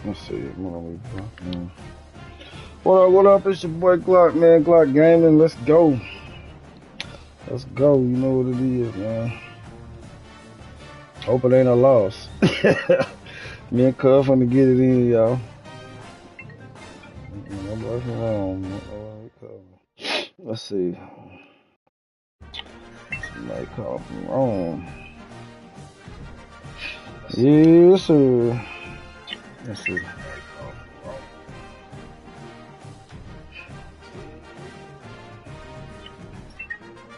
Let's see. What up? It's your boy Glokk, man. Glokk Gaming. Let's go. Let's go. You know what it is, man. Hope it ain't a loss. Me and Cub finna get it in, y'all. Nobody's wrong. Let's see. Somebody call from Rome. Yes, sir. Let's see.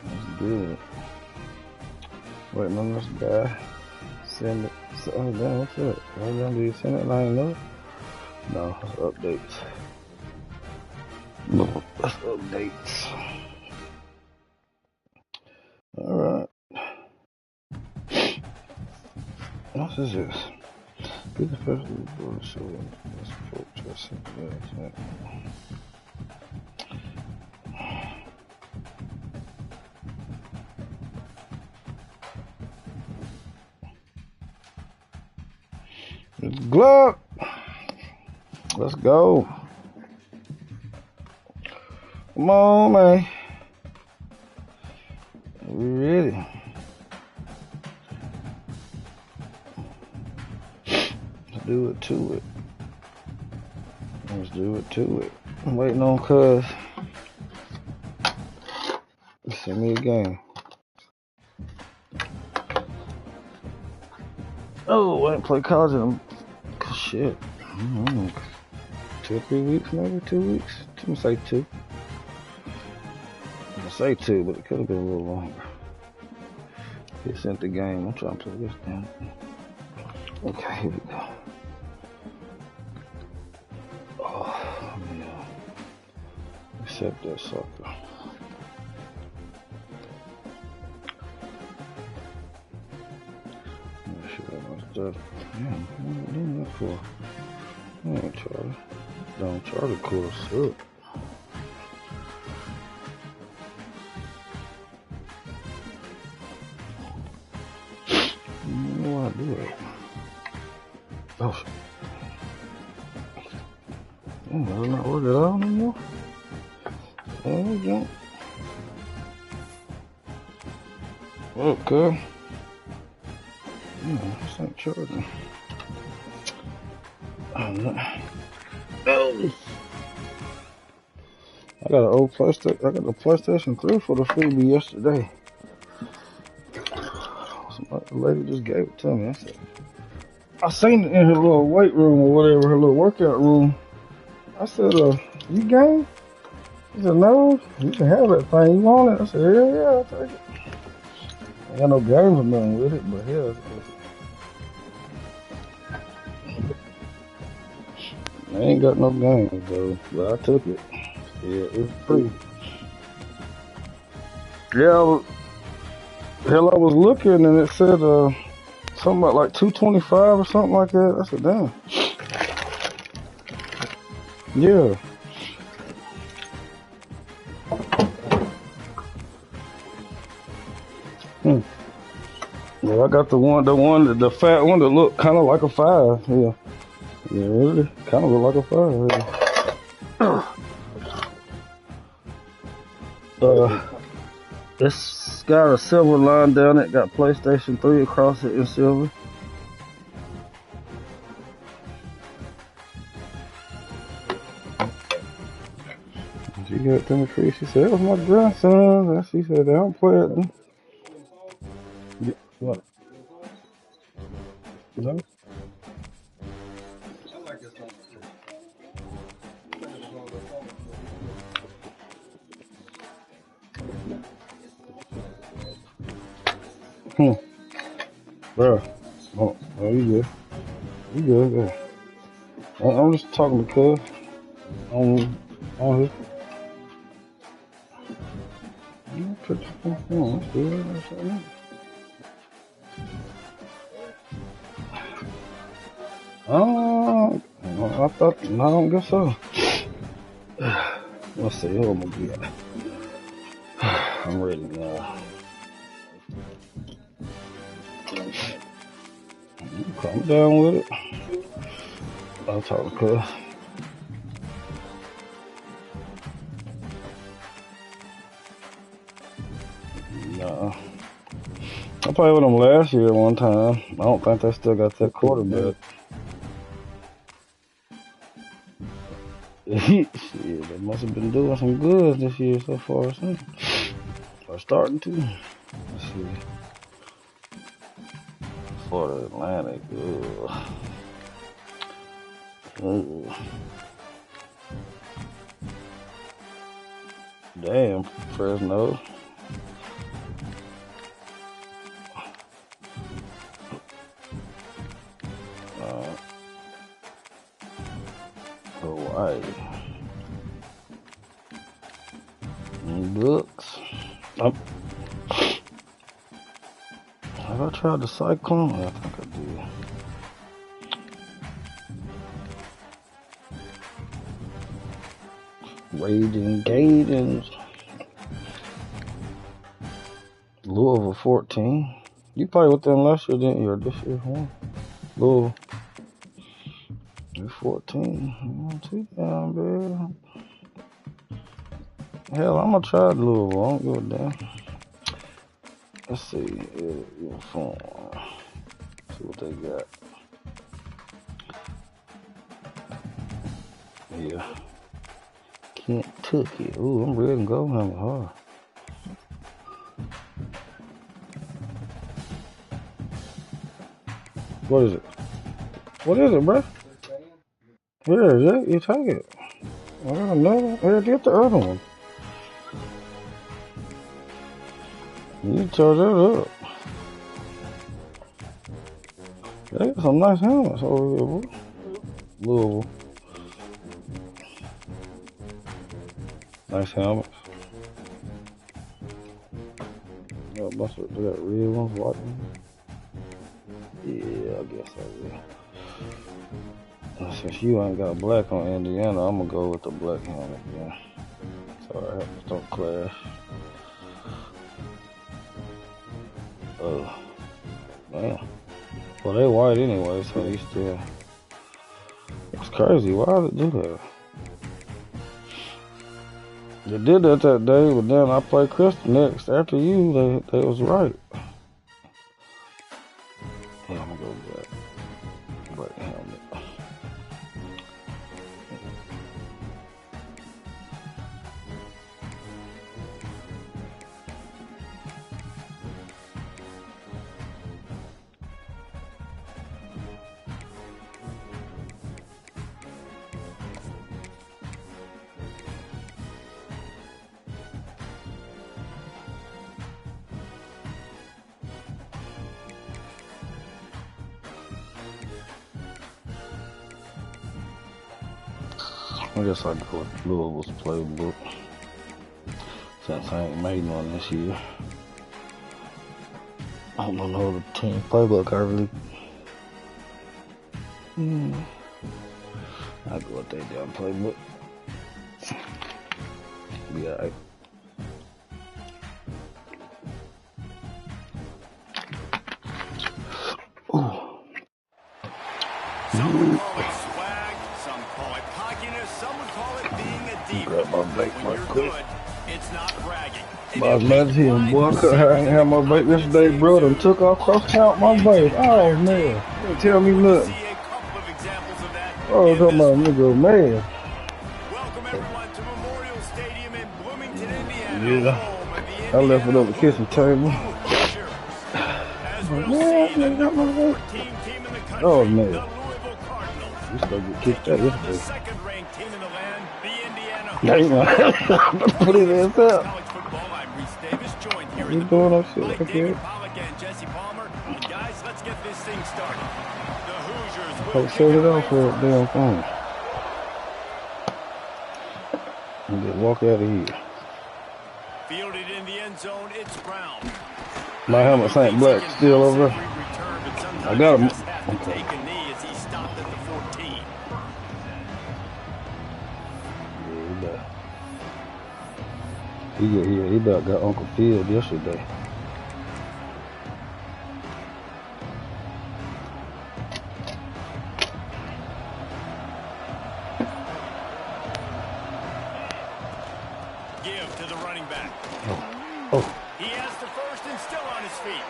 That's good. Waiting on this guy. Send it. Oh, damn, what's up? Why y'all do you send it and I ain't know? No, that's updates. No, that's updates. Alright. What is this? Good especially for the show. Let's focus. It's Glokk. Let's go. Come on, man. We ready? Let's do it to it. Let's do it to it. I'm waiting on Cuz. Send me a game. Oh, I didn't play college in them. Shit. I don't know. 2 or 3 weeks, maybe 2 weeks. I'm gonna say 2. I'm gonna say 2, but it could have been a little longer. He sent the game. I'm trying to play this down. Okay, here we go. Oh, man. Accept that sucker. Damn, what am I doing that for? I ain't Charlie. Don't Charlie course up. I don't know why I do it. Oh shit. Damn, does not work at all no more? Oh, we go. Okay. This ain't charging. No. I got an old PlayStation. I got a PlayStation 3 for the freebie yesterday. The lady just gave it to me. I seen it in her little weight room or whatever, her little workout room. I said, you game? She said, no, you can have that thing. You want it? I said, hell yeah, I'll take it. I got no games or nothing with it, but yeah. I ain't got no games though, but I took it. Yeah, it's free. Yeah, hell, I was looking and it said something about like $225 or something like that. I said, damn. Yeah. Yeah, I got the fat one that looked kind of like a 5. Yeah. Yeah, really, kind of look like a 5. It's got a silver line down it. Got PlayStation 3 across it in silver. She got it to me free. She said, "That was my grandson." And she said, "They don't play it." Yeah, what? No. Bro. Oh, you good. You good, yeah. I'm just talking to Cuz. On here. You put your phone. That's good. That's all right. Oh, I thought, I don't guess so. Let's see, who am I gonna get? I'm ready now. Calm down with it. I'll talk to Cuz. Nah. I played with them last year one time. I don't think they still got that quarterback. Shit, they must have been doing some good this year so far, son. Or starting to. Let's see. For the Atlantic. Damn, Fresno. Hawaii. Books. Have I tried the Cyclone? I think I did. Raging Gators. Louisville 14. You played with them last year, didn't you? Or this year? Huh? Louisville. You're 14. Not too down, baby. Hell, I'm gonna try Louisville. I don't give a damn. Let's see. Uniform. See what they got. Yeah. Kentucky. Ooh, I'm ready to go. I'm hard. What is it? What is it, bro? Here, yeah, you take it. I got another. Here, get the other one. You charge that up. They got some nice helmets over here, boy. Louisville. Nice helmets. Got a bunch of, they got red ones, white ones. Yeah, I guess I will. Since you ain't got black on Indiana, I'm gonna go with the black helmet, yeah. Sorry, don't clash. Oh, man. Well, they white anyway, so you still. It's crazy. Why did it do that? They did that day, but then I played Crystal next. After you, they was right. Yeah, I'm gonna go black. Black helmet. I guess I'd go with Louisville's playbook since I ain't made one this year. I don't know the team playbook I really. I'd go with their damn playbook. Be alright. Some would call it swag, some call it cockiness, some would call it being a diva. Grab my bait When right you're quick. good, it's not bragging. Boss man, here, boy. I ain't had my bait yesterday, bro. Done took off cross count my bait. Oh man, you didn't tell me nothing. Oh, talking about nigga, man. Welcome everyone to Memorial Stadium in Bloomington, Indiana. Yeah, I left it on the kitchen table. Oh man, we still get kicked out yesterday. Damn, put his ass up. You doing that shit? Okay. I'll set it off for a damn phone. And just walk out of here. Fielded in the end zone, it's Brown. My helmet's ain't black still over there. I got him. Okay. He about got Uncle Field yesterday. And still on his feet.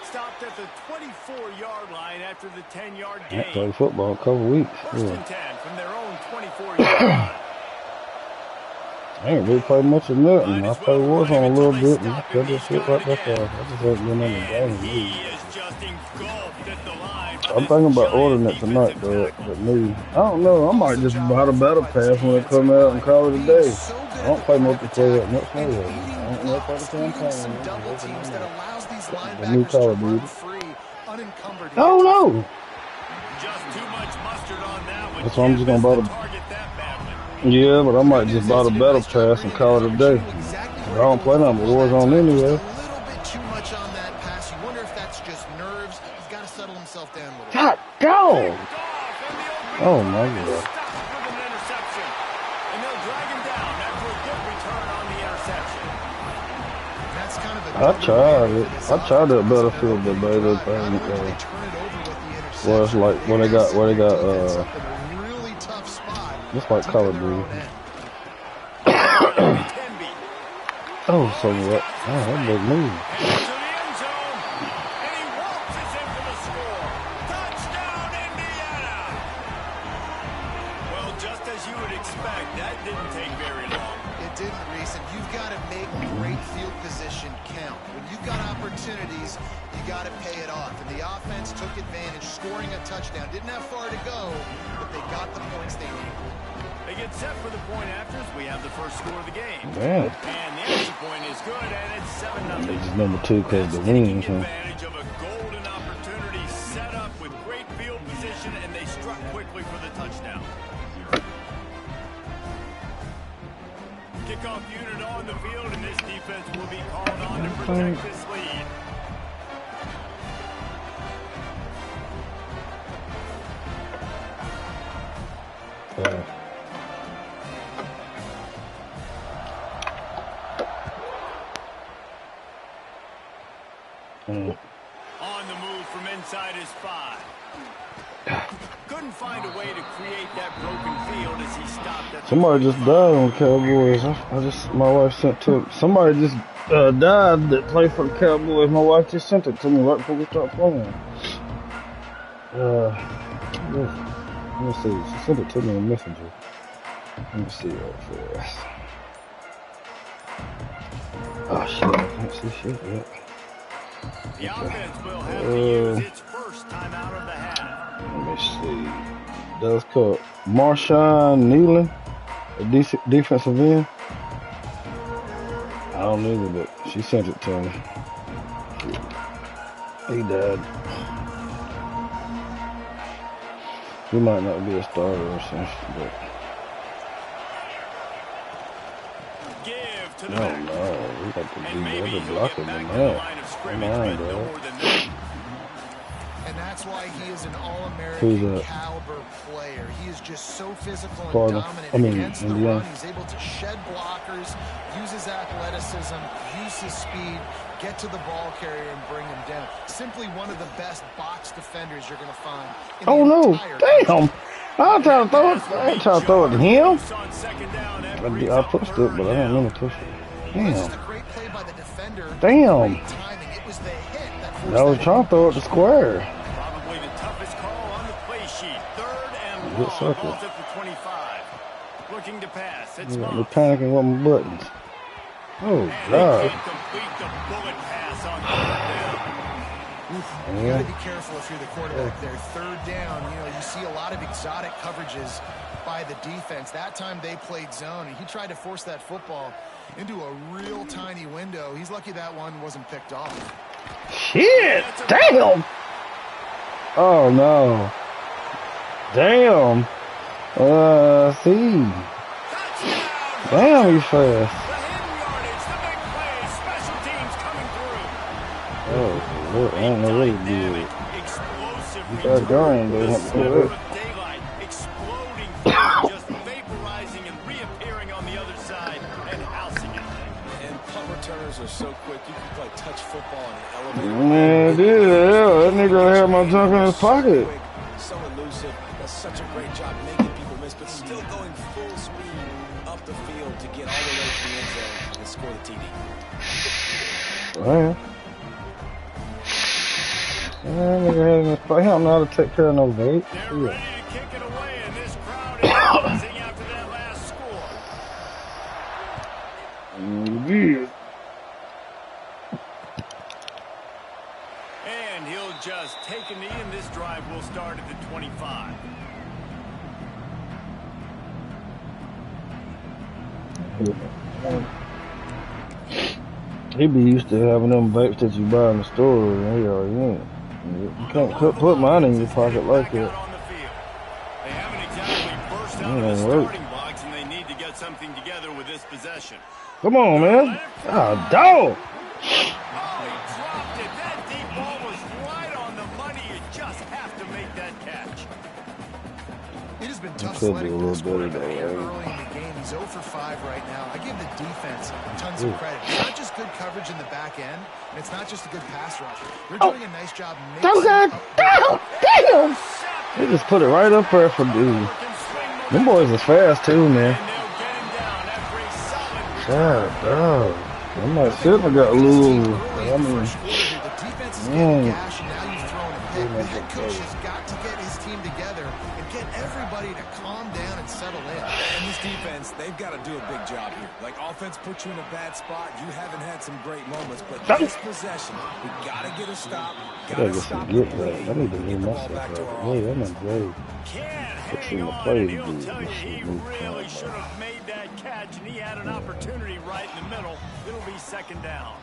Stopped at the 24-yard line after the 10-yard I gain. played football a couple weeks. First and 10 from their own 24-yard line. I ain't really played much of nothing. I played Warzone a little bit and cut this shit right back off. I just haven't been in the game. He is just engulfed at the line. I'm thinking about ordering it tonight, though. But me, I don't know. I might just buy the battle pass when it come out and call it a day. I don't play multiplayer that much anyway. I don't know if I can campaign. The new Call of Duty. Oh no! Just too much mustard on that one. That's why I'm just gonna buy the. Yeah, but I might just buy the battle pass and call it a day. I don't play nothing but Warzone anyway. A little bit too much on that pass. You wonder if that's just nerves. He's got to settle himself down a little. God, go! Oh my God. I tried it. I tried that Battlefield beta thing. Well, it's like when they got it's like Call of Duty. Oh, so what? Oh, that big move. Well, just as you would expect, that didn't take very long. It didn't, Reese, and you've got to make great field position count. When you've got opportunities, you got to pay it off. And the offense took advantage, scoring a touchdown. Didn't have far to go, but they got the points they needed. They get set for the point afters. We have the first score of the game. Damn. And the extra point is good, and it's 7-0. This is number 2 because the wins. Advantage of a golden opportunity set up with great field position, and they struck quickly for the touchdown. Kickoff unit on the field, and this defense will be called on to protect this lead. On the move from inside his 5. Couldn't find a way to create that broken field as he stopped at Somebody just died on the Cowboys. My wife sent to somebody just died that played for the Cowboys. My wife just sent it to me right before we started playing. Let me see. She sent it to me on Messenger. Let me see real fast. Oh shit, I can't see shit yet. The offense will have to use its first time out of the half. Let me see. That's called Marshawn Nealon, a defensive end. I don't either, but she sent it to me. He died. He might not be a starter or something, but. Give to the No, back. no, we got to And be maybe better he'll blocking get than back to the that. line of Come scrimmage, on, but no dog. more than that. And that's why he is an Who's all-American that? caliber player. He is just so physical and Florida. dominant I mean, against the Indiana. run. He's able to shed blockers, use his athleticism, use his speed, get to the ball carrier and bring him down. Simply one of the best box defenders you're going to find in Oh the no! entire Damn! I'm trying to throw it. I ain't trying to throw it to him. On second down, that brings I up pushed it, third but I down. didn't mean to push it. This is Damn! a great play by the defender. Damn! Great timing. It was the hit that forced I was that trying to throw it to square. Probably the toughest call on the play sheet. Third and Good long. circle. Ball's at the 25. Looking to pass. It's You got me Moss. panicking with my buttons. Oh And they God! can't complete the bullet pass on third down. You Yeah. got to be careful if you're the quarterback there. Third down, you see a lot of exotic coverages by the defense. That time they played zone, and he tried to force that football into a real tiny window. He's lucky that one wasn't picked off. Shit! Damn! Oh no! Damn! See. Touchdown! Damn, he's fast. The hidden yardage, the big play, special teams coming through. Oh, Lord, I don't know what he did. Dynamic, explosive He got going, return. but The he sliver had to of daylight, exploding through, just vaporizing and reappearing on the other side and housing it. And punt returners are so quick, you can play touch football in an elevator. Man, dude, that nigga had my junk in his pocket. Quick, so elusive, does such a great job making people miss, but still going full speed up the field to get all the way to the end zone and score the TD. Man, Nigga, he don't know how to take care of no vape. They're ready to kick it away, and this crowd is buzzing after that last score. Yeah. And he'll just take a knee, and this drive will start at the 25. He be used to having them vapes that you buy in the store, and he already ain't. You can't put mine in your pocket like that. They haven't exactly burst out of the starting blocks, and they need to get something together with this possession. Come on, man. Ah, Oh, dog. he dropped it. That deep ball was right on the money. You just have to make that catch. It has been tough sledding for this quarterback here early in the game. He's 0 for 5 right now. I give the defense tons of credit. It's not just good coverage in the back end, and it's not just a good pass rush. They're doing a nice job mixing up. Damn! They just put it right up there for dude. Them boys is fast too, man. God, dog. I might should have got a little. I mean, man. The head coach has got to get his team together and get everybody to calm down and settle in. And this defense, they've got to do a big job here. Like, offense puts you in a bad spot. You haven't had some great moments, but this possession, we got to get a stop. Got to stop the lead. I need to get myself out. Hey, I'm in grade. Hang on, and he'll tell you he really should have made that catch, and he had an opportunity right in the middle. It'll be second down.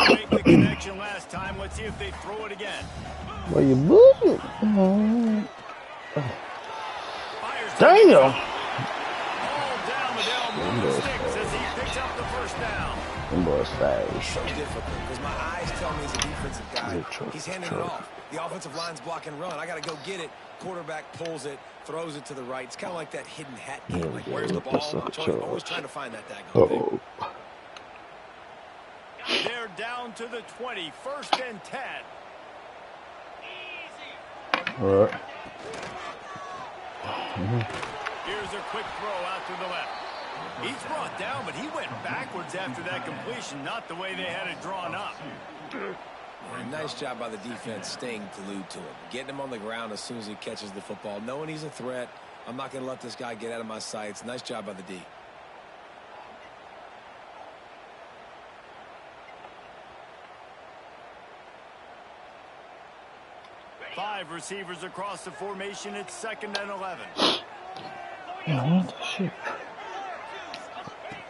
Make the connection last time. Let's see if they throw it again. Well, you moving? Damn! All down with Elmo sticks as he picks up the first down. Them boys fast. It's so difficult because my eyes tell me he's a defensive guy. He's handing it off. The offensive line's block and run. I got to go get it. Quarterback pulls it, throws it to the right. It's kind of like that hidden hat game. Like, where's the ball? Always trying to find that daggone thing. They're down to the 20. First and 10. All right. Here's a quick throw out to the left. He's brought down, but he went backwards after that completion, not the way they had it drawn up. Nice job by the defense staying glued to him. Getting him on the ground as soon as he catches the football. Knowing he's a threat. I'm not going to let this guy get out of my sights. Nice job by the D. Five receivers across the formation. It's second and 11. What the shit?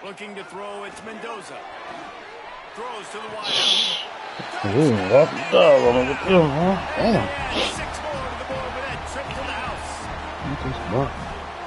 Looking to throw, it's Mendoza. Throws to the wide. Ooh, that's the dog on the field, huh? Damn. 6 more to the board with that trip to the house.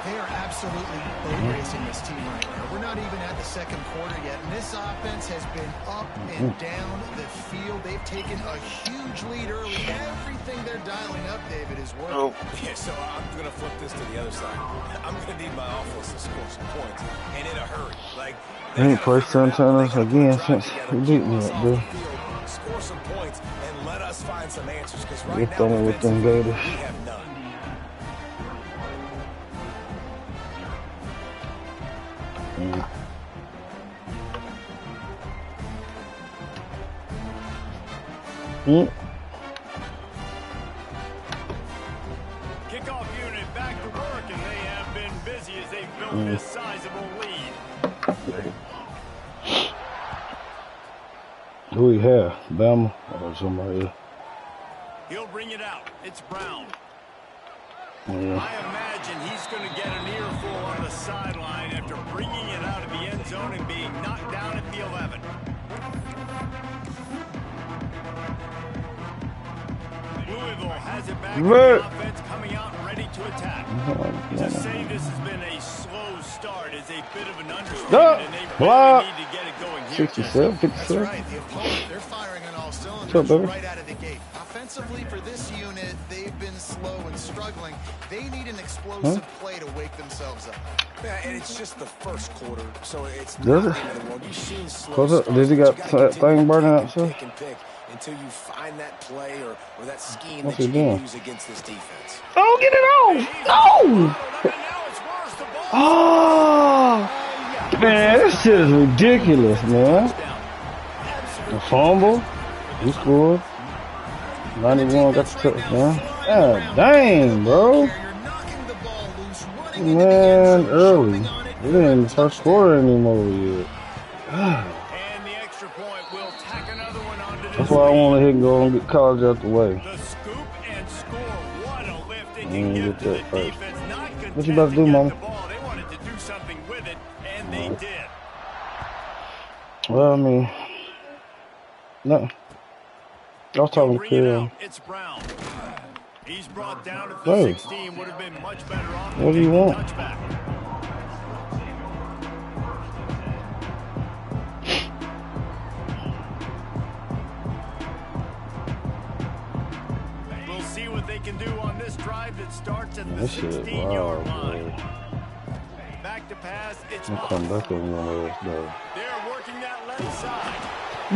They are absolutely boat racing this team right now. We're not even at the second quarter yet, and this offense has been up and down the field. They've taken a huge lead early. Everything they're dialing up, David, is working. Yeah, so I'm going to flip this to the other side. I'm going to need my offense to score some points, and in a hurry. Like, I ain't played Santana again since he beat me up, dude. Score some points and let us find some answers, because right now with them Gators. We have none. Kickoff unit back to work, and they have been busy as they've built this sizable lead. Who we have? Bama or somebody? He'll bring it out. It's Brown. Yeah. I imagine he's going to get an earful on the sideline after bringing it out of the end zone and being knocked down at the 11. Louisville has it back. The offense coming out and ready to attack. To say this has been a slow start is a bit of an understatement, and they really need to get it going here. 67, 57. That's right. The opponent, they're firing on all cylinders right out of the gate. Offensively, for this unit, they've been slow and struggling. They need an explosive play to wake themselves up. Yeah, and it's just the first quarter, so it's does it? You've seen slow starts. Did he got thing burning out too? Pick and pick until you find that play or that scheme What's that you he doing? can use against this defense. Oh, get it on! No! Oh! Man, this shit is ridiculous, man. The fumble, he scored. 91 got the touchdown. God dang, bro. Man, early. We ain't in the first quarter anymore yet. And the extra point will tack another one onto this. That's why I want to hit and go and get college out the way. The scoop and score. What a lift it can give to the defense. Not good. What you about to do, Mama? They wanted to do something with it, and they did. Well, I mean, no. I was talking to Kid. It's Brown. He's brought down at the 16. Would have been much better off. What do you want? We'll see what they can do on this drive that starts at the 16-yard line. Back to pass. It's come back on one of those. They're working that left side.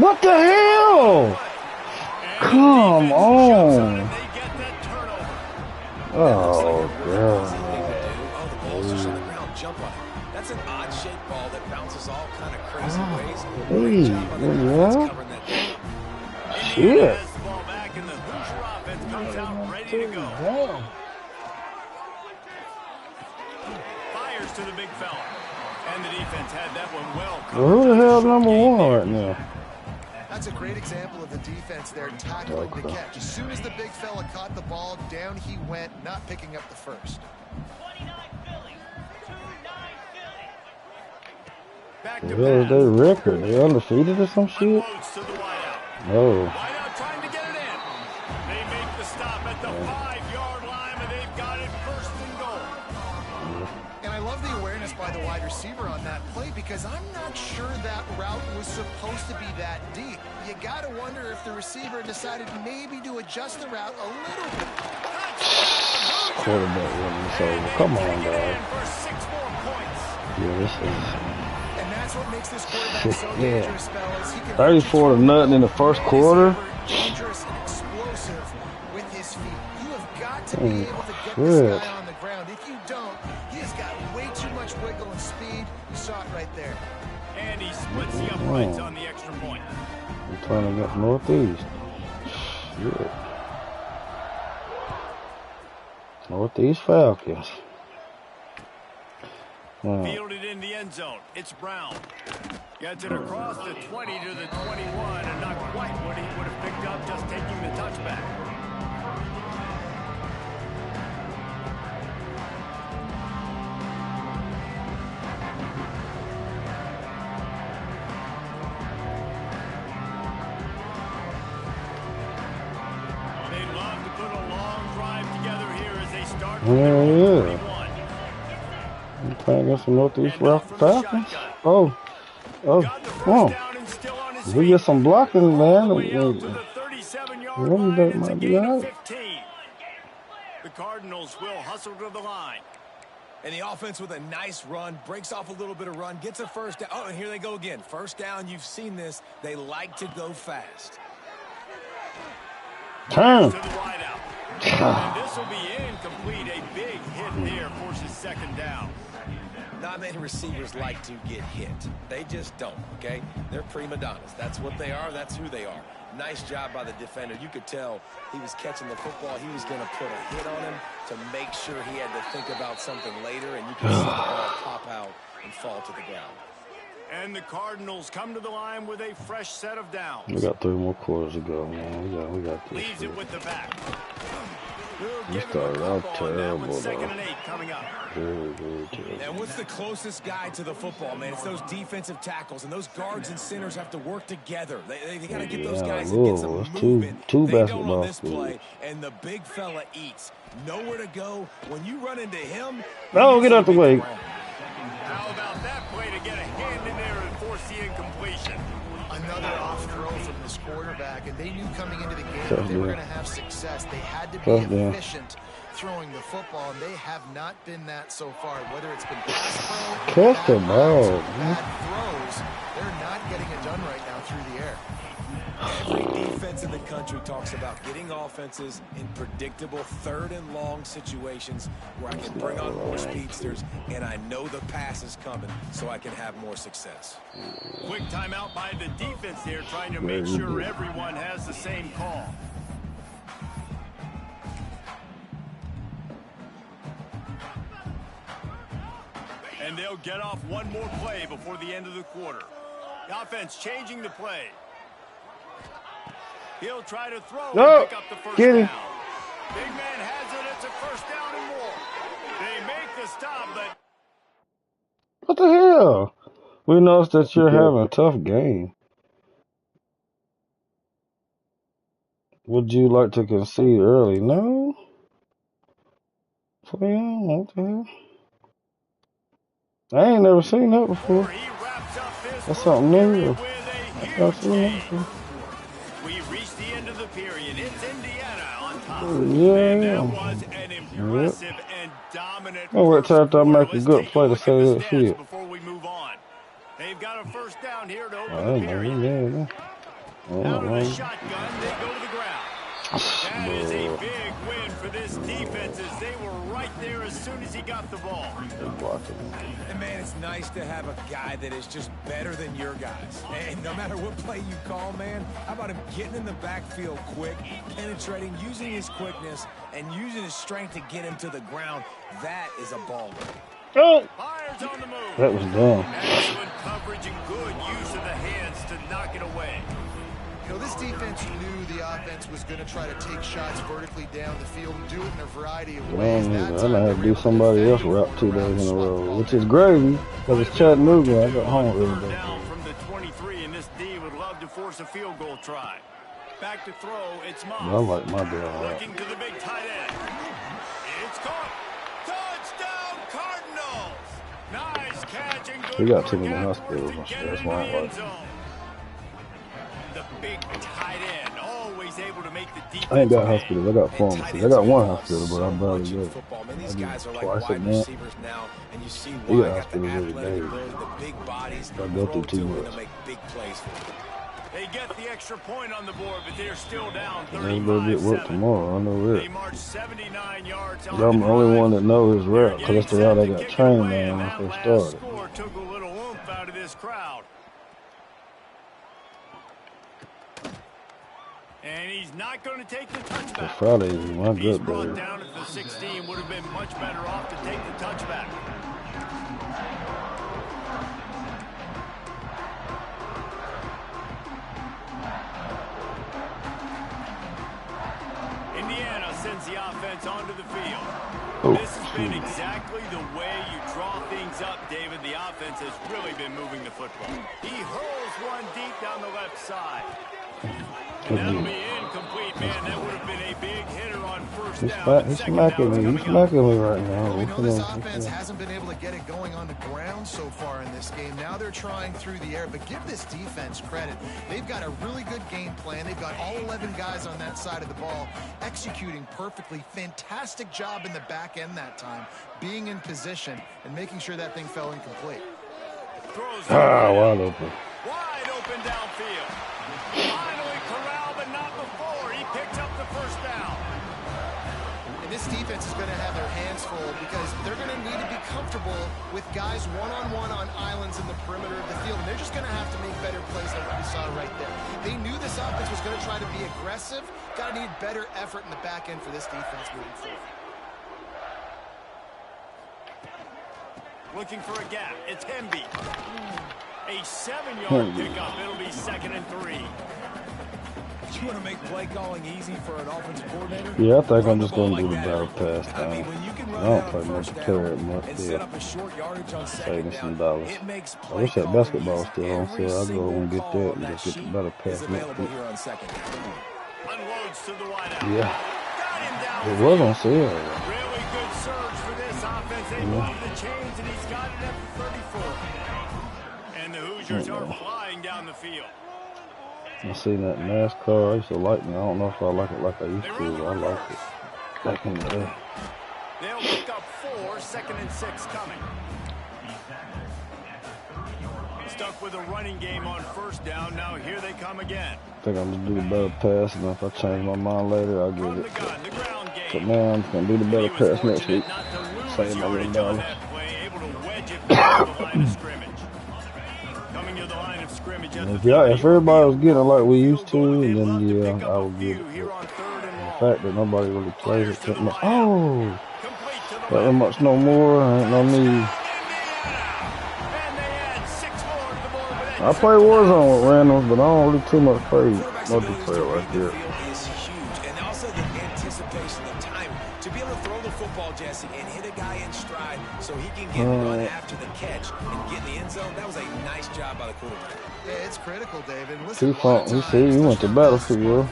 What the hell? Come on. Oh, God. That's an odd shaped ball that bounces all kind of crazy ways. Hey, yeah. Shit. Fires to the big fella. And the defense had that one well covered. Well, who the hell number one right now? That's a great example of the defense there tackling the catch. As soon as the big fella caught the ball, down he went, not picking up the first. What is their record? They undefeated or some shit? No. Trying to get it in. They make the stop at the 5-yard line, and they've got it first and goal. And I love the awareness by the wide receiver on that play because I'm not sure that route was supposed to be that deep. You got to wonder if the receiver decided maybe to adjust the route a little bit. Quarterback winning, so come on, dog. Yeah, this is. And that's what makes this quarterback so dangerous, fellas. He can 34 to nothing in the first quarter. Dangerous and explosive with his feet. You have got to be able to get this guy on the ground. If you don't, he has got way too much wiggle and speed. You saw it right there. And he splits the uprights on the extra point. I'm playing against Northeast. Shit. Northeast Falcons. Fielded in the end zone. It's Brown. Gets it across the 20 to the 21, and not quite what he would have picked up just taking the touchback. They love to put a long drive together here as they start from the 21. I'm playing against the Northeast Falcons. Oh, we get some blocking, man. Might be all right. The Cardinals will hustle to the line. And the offense with a nice run, breaks off a little bit of run, gets a first down. Oh, and here they go again. First down, you've seen this. They like to go fast. Turn. And this will be incomplete. A big hit there forces second down. Not many receivers like to get hit. They just don't, okay? They're prima donnas. That's what they are. That's who they are. Nice job by the defender. You could tell he was catching the football. He was going to put a hit on him to make sure he had to think about something later, and you can see the ball pop out and fall to the ground. And the Cardinals come to the line with a fresh set of downs. We got 3 more quarters to go, man. We got this. Leaves it with the back. We started out terrible, though. Second and 8 coming up. Very terrible. And what's the closest guy to the football, man? It's those defensive tackles, and those guards and centers have to work together. They got to get those guys to get some movement. Two they basketball don't on this schools. play, and the big fella eats. Nowhere to go. When you run into him, no, get out the way. How about that play to get a hand in there and force the incompletion? Another off throw from this quarterback, and they knew coming into the game that they were going to have success. They had to be efficient throwing the football, and they have not been that so far. Whether it's been pass pro, catch the ball, bad throws, they're not getting it done right now through the air. Every defense in the country talks about getting offenses in predictable third and long situations where I can bring on more speedsters, and I know the pass is coming, so I can have more success. Quick timeout by the defense there, trying to make sure everyone has the same call. And they'll get off one more play before the end of the quarter. The offense changing the play. He'll try to throw and pick up the first down. Big man has it. It's a first down and more. They make the stop, but... What the hell? We noticed that you're having a tough game. Would you like to concede early? No. What the hell? I ain't never seen that before. That's something new. I've never seen that before. We reached the end of the period. It's Indiana on top. Yeah. That was an impressive and dominant. Oh, what time I make a good play to say that shit. Before we move on, they've got a first down here to open the period. Yeah. Out of the shotgun, they go to the ground. That is a big win for this defense as they were right there as soon as he got the ball. And man, it's nice to have a guy that is just better than your guys. And no matter what play you call, man, how about him getting in the backfield quick, penetrating, using his quickness, and using his strength to get him to the ground. That is a ball. Oh! Fires on the move. That was dumb. Excellent coverage and good use of the hands to knock it away. You know, this defense knew the offense was going to try to take shots vertically down the field and do it in a variety of ways. I done had to do somebody else route 2 days in a row, which is gravy because it's Chattanooga. I got home every day. Down from the 23, and this D would love to force a field goal try. Back to throw, it's Moss. I like my deal. Looking to the big tight end. It's caught. Touchdown, Cardinals. Nice catch and good. We got too many hospitals. That's why I like it. The big tight end, always able to make the defense. I ain't got hospitals. I got pharmacies. I got one hospital, but I'm barely good. These guys are like wide receivers now, and you see why. why. Got the athletic ability, the big bodies. I go through too much. Make big plays for them. They get the extra point on the board, but they're still down 35-7. I'm gonna get work tomorrow. I know that. They march 79 yards. I'm the only one that knows his route because that's the route I got trained on when I first started. Score took a little oomph out of this crowd. And he's not going to take the touchback. Friday is my good He's day. brought down at the 16. Would have been much better off to take the touchback. Indiana sends the offense onto the field. This has been exactly the way you draw things up, David. The offense has really been moving the football. He hurls one deep down the left side. And that'll be incomplete, man. That would have been a big hitter on first down. He's smacking me. He's smacking me right now. We know this offense hasn't been able to get it going on the ground so far in this game. Now they're trying through the air, but give this defense credit. They've got a really good game plan. They've got all 11 guys on that side of the ball executing perfectly. Fantastic job in the back end that time, being in position and making sure that thing fell incomplete. Wide open. Wide open downfield. Finally corralled, but not before. He picked up the first down. And this defense is going to have their hands full because they're going to need to be comfortable with guys one-on-one on islands in the perimeter of the field. And they're just going to have to make better plays like we saw right there. They knew this offense was going to try to be aggressive. Got to need better effort in the back end for this defense moving forward. Looking for a gap. It's Hemby. A 7-yard pickup. It'll be 2nd and 3. You want to make play calling easy for an offensive coordinator? Yeah, I think I'm just going to do the battle pass I mean, when you can run I don't out play on much first carry down much. and set up a short yardage on Saving second some down, dollars. it makes I play wish that calling basketball easy. still on Every sale. I'll go single and get call that on and that just get the sheet better pass is next available week. here on second down. Unloads to the wideout. Yeah. Got him down. It was on sale. Really good surge for this offense. They move the chains, and he's got it at the 34. And the Hoosiers are flying down the field. I seen that NASCAR. I used to like it. I don't know if I like it like I used to, but I like it back in the day. They'll pick up 4, 2nd and 6 coming. Stuck with a running game on first down. Now here they come again. I think I'm going to do the better pass, and if I change my mind later, I'll From give the it. gun, the ground game. But now I'm going to do the better pass next week. Save my little dollars. Able to wedge it back to the line of scrimmage. Coming to the line of scrimmage. If everybody was getting it like we used to, and then yeah, I would get it. The fact that nobody really plays it that much. Oh, that much no more. Ain't no need. I play Warzone with randoms, but I don't really too much play multiplayer like that. Is huge, and also the anticipation, the time to be able to throw the football, Jesse, and hit a guy in stride so he can get run after the catch and get in the end zone. That was a nice job by the quarterback. Yeah, it's critical, David. Listen, He said he went to Battlefield.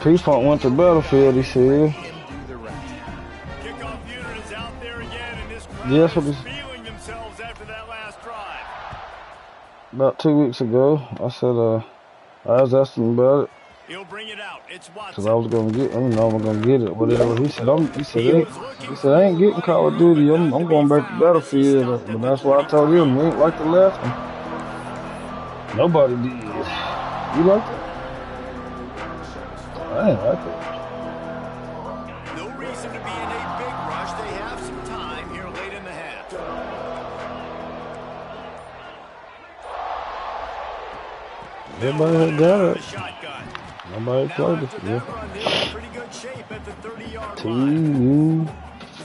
P-Funk went to Battlefield, he said. Kickoff unit is out there again, and this crowd Yes, is feeling themselves after that last drive. About 2 weeks ago, I said, I was asking him about it. He'll bring it out. It's Watson. Cause I was gonna get, I don't know, I'm gonna get it, whatever. He said, I ain't getting Call of Duty. I'm going back to Battlefield. But that's what I told him. We ain't like the last one. Nobody did. You liked it? I ain't like it. No reason to be in a big rush. They have some time here late in the half. Everybody had got it. Nobody played it. Yeah. Pretty good shape at the 30-yard T.U.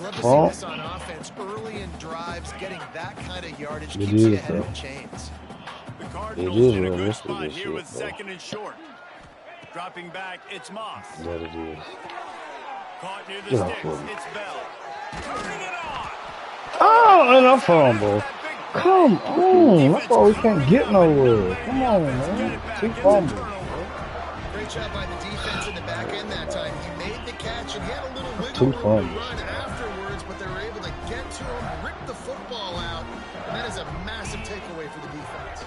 Love to see this on offense early in drives, getting that kind of yardage keeps you ahead of chains. The Cardinals in a good spot here with second and short. Dropping back, it's Moss. That it is. Caught near the sticks, it's Bell. Turning it on. Oh, and I fumble. Come on. I thought we can't get nowhere. Come on, man. Two fumbles. Great job by the defense in the back end that time. He made the catch and he had a little Two wiggle room to fumbles. run afterwards, but they were able to get to him, rip the football out, and that is a massive takeaway for the defense.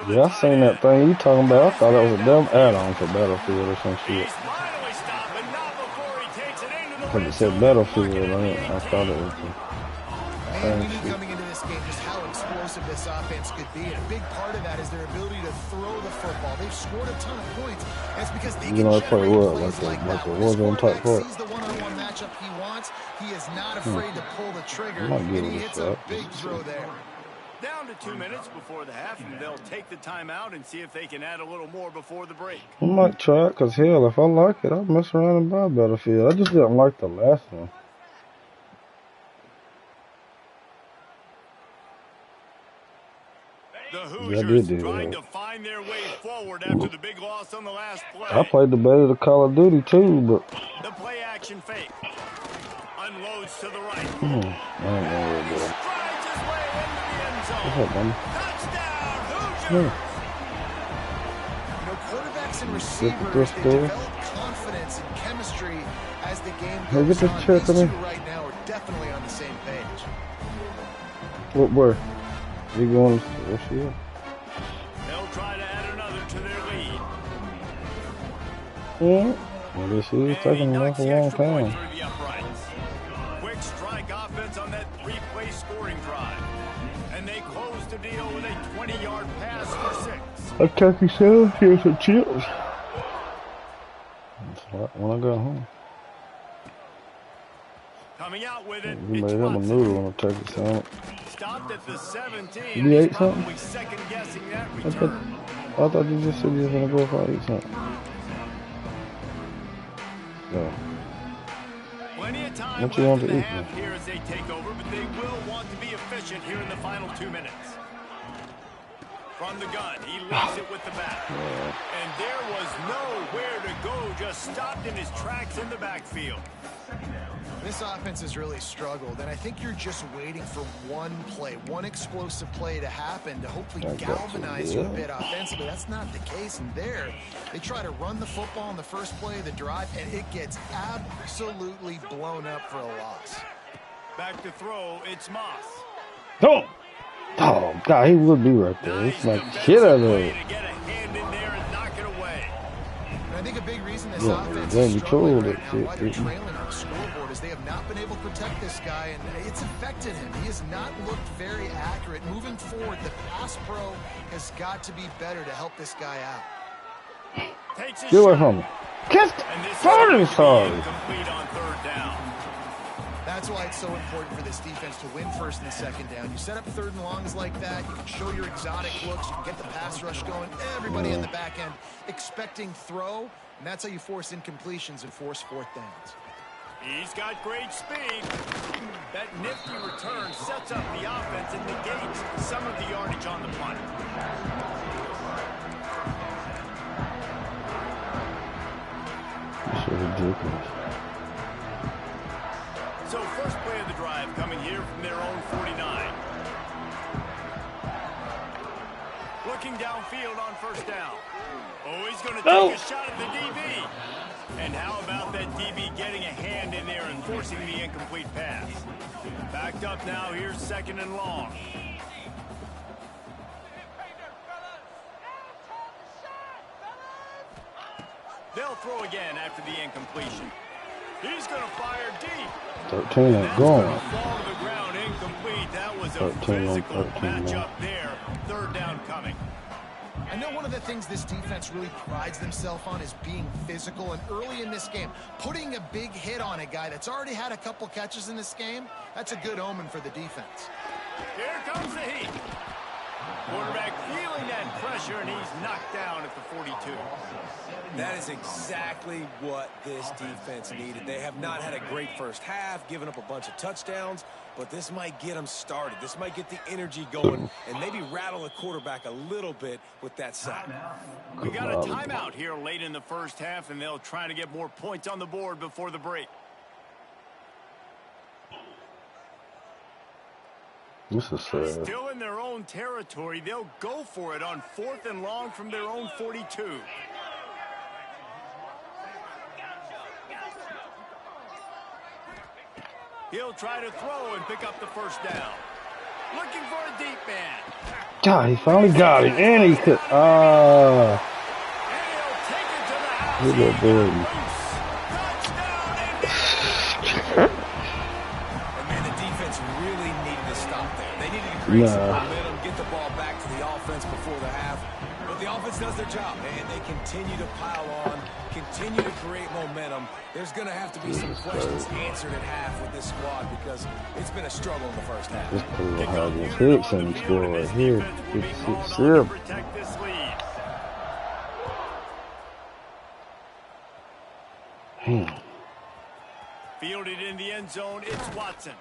Yeah, I seen that thing you talking about. I thought that was a dumb add-on for Battlefield or some shit. Because it said Battlefield on it. I thought it was Man, we knew coming into this game just how explosive this offense could be. And a big part of that is their ability to throw the football. They've scored a ton of points. That's because they can generate play what? plays Like that. a When the Warzone type quarterback part? sees the one-on-one matchup he wants, he is not afraid to pull the trigger, Might and give he it a hits a shot. big throw there. Down to 2 minutes before the half, and they'll take the timeout and see if they can add a little more before the break. I might try it, because hell, if I like it, I'll mess around and buy Battlefield. I just didn't like the last one. The Hoosiers trying to find their way forward after the big loss on the last play. I played the better the Call of Duty too, but the play action fake. Unloads to the right. I ain't gonna worry about it. Strides his way into the end zone. What's up, man? Touchdown, Hoosiers! Yeah. You know, quarterbacks and receivers, they develop confidence and chemistry as the game goes on. These two right now are definitely on the same page. What, where? You going? What's she at? They'll try to add another to their lead. Well, this is taking an awful long time. Quick strike offense on that three-play scoring drive. And they close the deal with a 20-yard pass for 6. A turkey sandwich, here's some chips. When I got home. Coming out with it, You made him a noodle on a turkey sandwich. Stopped at the 17. You ate something? Second guessing that return. I thought you just said you was gonna go if I eat something. Yeah. Plenty of time What you want to eat? here as they take over, but they will want to be efficient here in the final 2 minutes. From the gun, he leaves it with the back. And there was nowhere to go, just stopped in his tracks in the backfield. This offense has really struggled, and I think you're just waiting for one play, one explosive play to happen to hopefully galvanize you a bit offensively. That's not the case, and there, they try to run the football in the first play of the drive, and it gets absolutely blown up for a loss. Back to throw, it's Moss. Oh! Oh, God, he would be right there. It's like shit out of it. I think a big reason this offense is struggling right now, why they're trailing on the scoreboard, is they have not been able to protect this guy, and it's affected him. He has not looked very accurate. Moving forward, the pass pro has got to be better to help this guy out. Get away from me. Kissed! Sorry. Complete on third down. That's why it's so important for this defense to win first and second down. You set up third and longs like that, you can show your exotic looks, you can get the pass rush going, everybody in the back end expecting throw, and that's how you force incompletions and force fourth downs. He's got great speed. That nifty return sets up the offense and negates some of the yardage on the punt. That's ridiculous. So first play of the drive coming here from their own 49. Looking downfield on first down. Oh, he's going to take a shot at the DB. And how about that DB getting a hand in there and forcing the incomplete pass? Backed up now, here's 2nd and long. They'll throw again after the incompletion. He's going to fire deep. 13 ain't going. Fall to the ground, incomplete. That was a physical matchup there. 3rd down coming. I know one of the things this defense really prides themselves on is being physical, and early in this game, putting a big hit on a guy that's already had a couple catches in this game, that's a good omen for the defense. Here comes the heat. Quarterback feeling that pressure, and he's knocked down at the 42. That is exactly what this defense needed. They have not had a great first half, given up a bunch of touchdowns, but this might get them started. This might get the energy going and maybe rattle the quarterback a little bit with that sack. We got a timeout here late in the first half, and they'll try to get more points on the board before the break. This is sad. Still in their own territory, they'll go for it on 4th and long from their own 42. He'll try to throw and pick up the first down. Looking for a deep man. God, he finally got it, and he could. And he'll take it to the house. Look at that. And man, the defense really needed to stop there. They needed to create some momentum, get the ball back to the offense before the half. But the offense does their job, and they continue to pile on, continue to create momentum. There's going to have to be some questions answered at half with this squad because it's been a struggle in the first half. This player has his hits and he scored right here. 56-7. Protect this lead. Fielded in the end zone, it's Watson.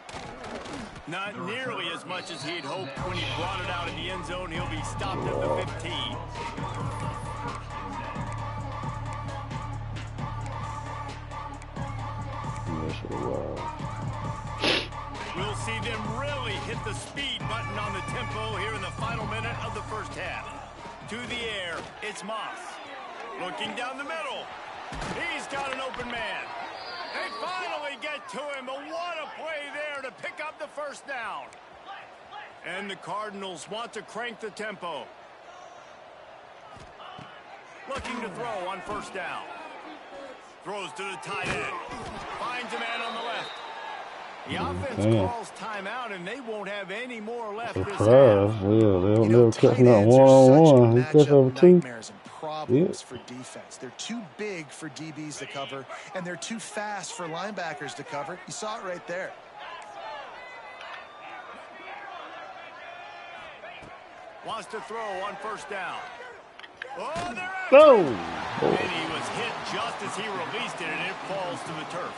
Not nearly as much as he'd hoped when he brought it out in the end zone. He'll be stopped at the 15. We'll see them really hit the speed button on the tempo here in the final minute of the first half. To the air, it's Moss. Looking down the middle. He's got an open man. They finally get to him, but what a play there to pick up the first down. And the Cardinals want to crank the tempo. Looking to throw on first down. Throws to the tight end. Finds a man on the left. The offense calls timeout, and they won't have any more left this half. They'll catch that one-on-one. He catch over two. Problems for defense. They're too big for DBs to cover, and they're too fast for linebackers to cover. You saw it right there. Wants to throw on first down. Oh, they're out. Boom! And he was hit just as he released it, and it falls to the turf.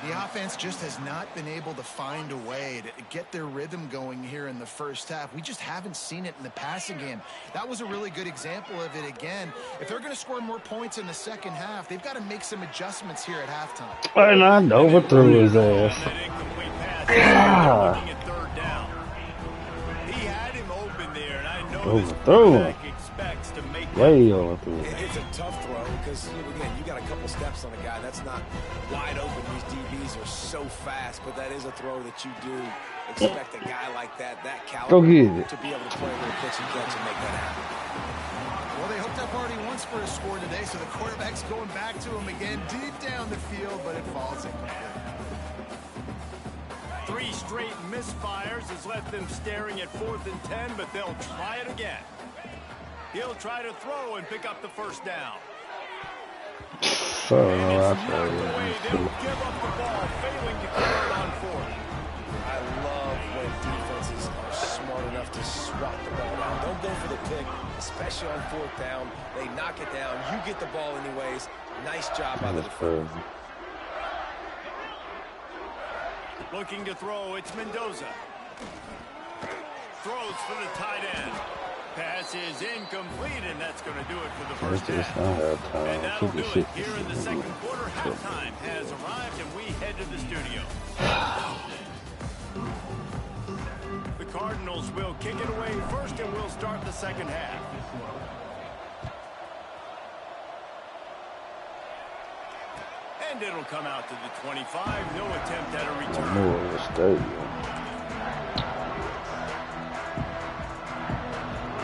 The offense just has not been able to find a way to get their rhythm going here in the first half. We just haven't seen it in the passing game. That was a really good example of it again. If they're going to score more points in the second half, they've got to make some adjustments here at halftime. And I overthrew his ass. God. He had him open there, and I know Overthrew him. Expects to make Way overthrew. It's a tough throw because, again, you got a couple steps on a guy. That's not wide open. These DBs are so fast, but that is a throw that you do expect a guy like that caliber Go get it. to be able to play a little pitch and catch and make that happen. Well, they hooked up already once for a score today, so the quarterback's going back to him again deep down the field, but it falls incomplete. 3 straight misfires has left them staring at 4th and 10, but they'll try it again. He'll try to throw and pick up the first down. They'll give up the ball, failing to clear it on 4th. I love when defenses are smart enough to swat the ball down. Don't go for the pick, especially on 4th down. They knock it down. You get the ball anyways. Nice job by the defense. Looking to throw, it's Mendoza. Throws for the tight end. Pass is incomplete, and that's going to do it for the first half. And that'll do it here in the second quarter. Halftime has arrived, and we head to the studio. The Cardinals will kick it away first, and we'll start the second half. And it'll come out to the 25. No attempt at a return. Memorial Stadium.